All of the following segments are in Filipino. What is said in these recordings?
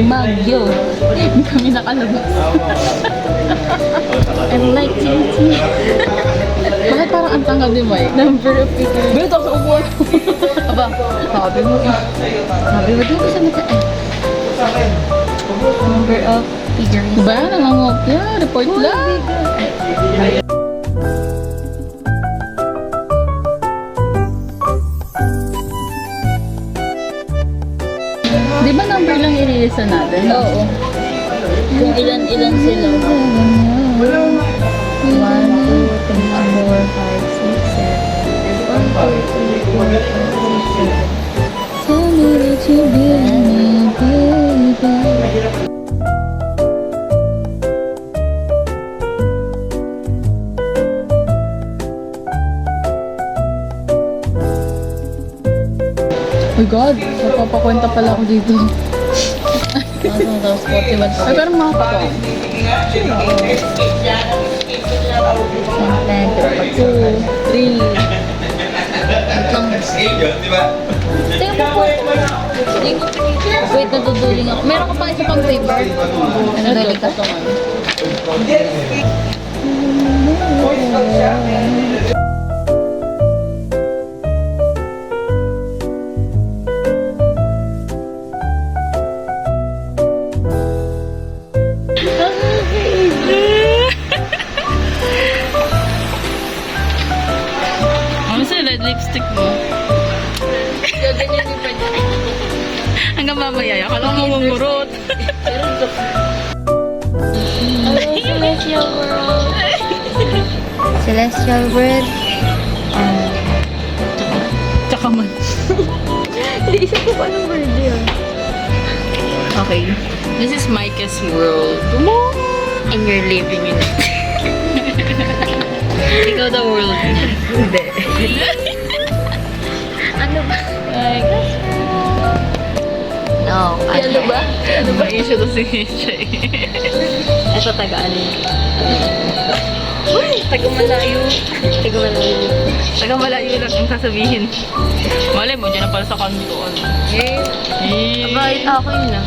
Magyo. Hindi kami nakalabas. I'm like Tintin. Bakit parang ang tanga din mo eh? Number of figures. Beto sa upuan. Aba, sabi mo eh. Sabi mo, doon ko sa nataan. Number of figures. Diba? Nangangopya. Report lang. Di ba number lang i-release natin? Oo. Kung ilan-ilan sila. 1, 2, 3, 4, 5, 6, 7, 8, 9, 10. Tell me that you believe me, baby. Oh my God, napapakwenta pala ako dito. Ay, pero mga pa ko. 2, 3. Tingnan mo po. Wait, naduduling ako. Meron ka pa isa pang flavor? Naduduling ka to. Lipstick mo. Ganyan yung pwede. Hanggang mamaya, akala mo mamumurot. Hello, Celestial World. Celestial World. Tsaka man. Isa ko pa ng word yun. Okay. This is Micah's world. And you're living in it. Ikaw the world. Hindi. Ano ba? No. Ano ba? Ano ba? Issue to si Misha eh. Ito taga-alin. Uy! Taga-malayo. Taga-malayo. Taga-malayo lang ang sasabihin. Malay mo, dyan na pala sa kanto. Aba, ako yun na.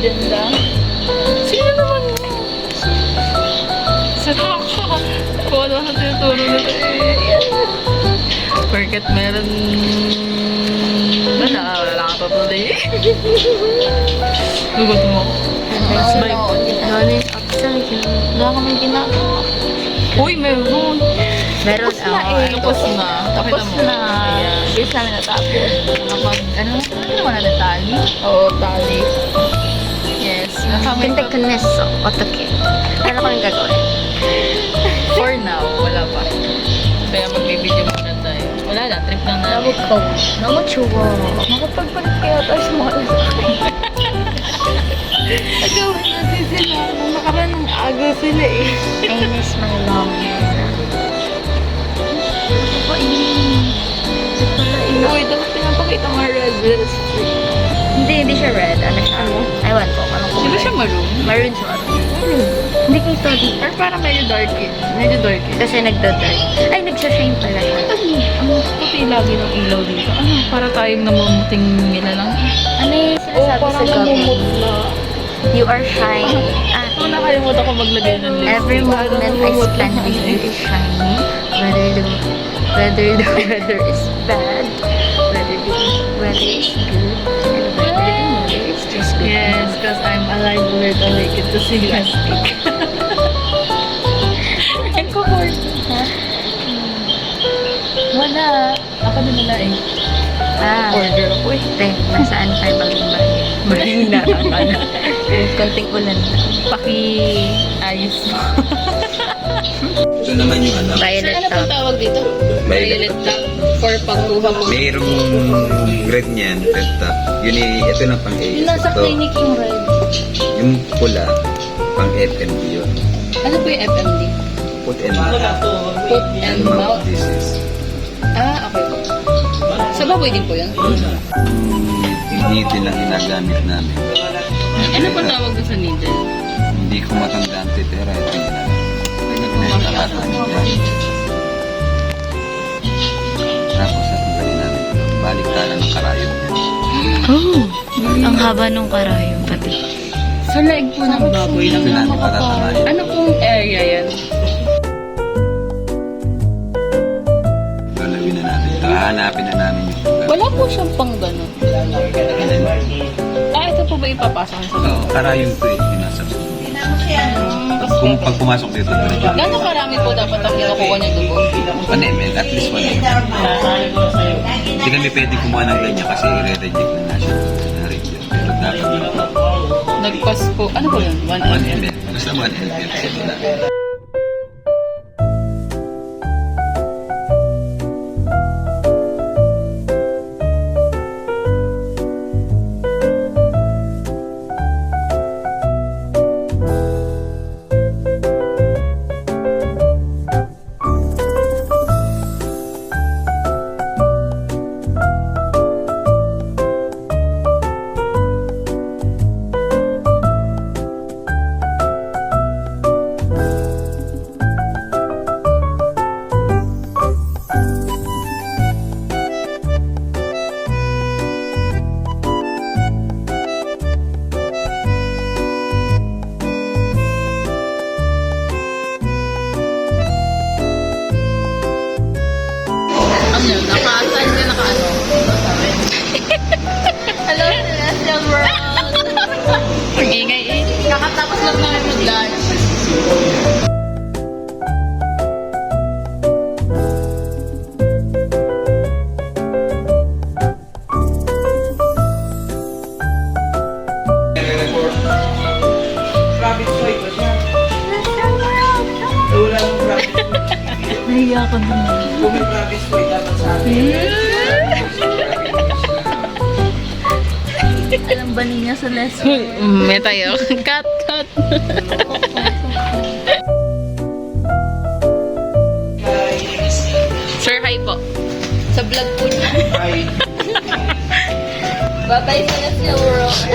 Dyan lang. Sino naman mo? Sarap ka. Kung ano sa tinuturo nito eh. Porket meron... Wala lang ito today. Lugot mo. Honest, actually, wala kami ginagawa. Uy, meron. Meron, Tapos na. Tapos na. Ayan. Yes, namin natapos. Ano naman na tali? Oo, tali. Yes. Hindi ko neso. Otoke. Ano ko yung gagawin? For now, wala pa. Kaya magbibideo muna tayo. Wala na, trip lang na. Namuchuwa. Makapagpalit kaya tayo sa mga lalaki. Nagawin natin sila. Nung nakaraan ng aga sila eh. I miss my long hair. Ito pa Uy, dapat pinapakita mo red lipstick. Hindi siya red. Ano siya? Ewan ko. Anong Di ba siya maroon? Maroon siya. Hindi kayo to di. Or parang medyo dark eh. Medyo dark eh. Kasi nagda-dark. Ay, nagsashine pala siya. Ang puti lagi ng ilaw dito. Ano? Para tayong namumuting nila lang. Ano yung sinasabi sa government? You are shining. Kung nakalimutan ko maglagay ng lipstick. Every moment I spend with you is shining. Whether the weather is bad, whether the weather is good, and whether the weather is just good. Yes, because I'm alive, alert, awakened to see lipstick. Ang kuhort. Ha? Wala. Ako din nila eh. Order ako eh. Nasaan tayo baling-baling? Mahina ang ano. Konting ulan na. Paki-ayos mo. Ito naman yung ano. Violet Ano pang tawag dito? Violet. top for pagkuha mo. Mayroong red niyan, red top. Yun ito na pang A. Yung nasa Ito, clinic yung red. yung pula, pang FMD yun. Ano po yung FMD? Foot and mouth. Foot and mouth. disease. Okay po. Sa baboy din po yun? Hindi din lang ginagamit namin. Ano pang tawag doon sa needle? Hindi ko matandaan pero ito yung nakakatahan dyan. Tapos natanggalin namin. Balik ka ng karayot niya. Oh, ang haba nung karayom pati. Sa leeg po ng baboy lang. Kailangan ko patatamahin. Ano pong area yan? Galawin na natin. Hahanapin na namin yung lugar. Wala po siyang pang gano'n. Ito po ba ipapasok sa Oo, karayong to eh. Pinasa. Kung pag pumasok dito, diretso. Gano'ng karami po dapat ang kinukuha niya dugo? 1 ml, at least 1 ml. Hindi kami pwede kumuha ng ganyan kasi i-reject na national na region. Pero dapat Nagpas po. Ano po yun? 1 1 ml. ml. Basta 1 ml. Sige na. Ano yun? Naka-assign ka naka-ano? Hello, Celestial World! Ang ingay eh. Kakatapos lang namin mag-lunch. Nahiya ako naman. Alam ba niya Celestial? May tayo. Cut, cut. Sir, hi po. Sa vlog po niya. Bye-bye, Celestial World!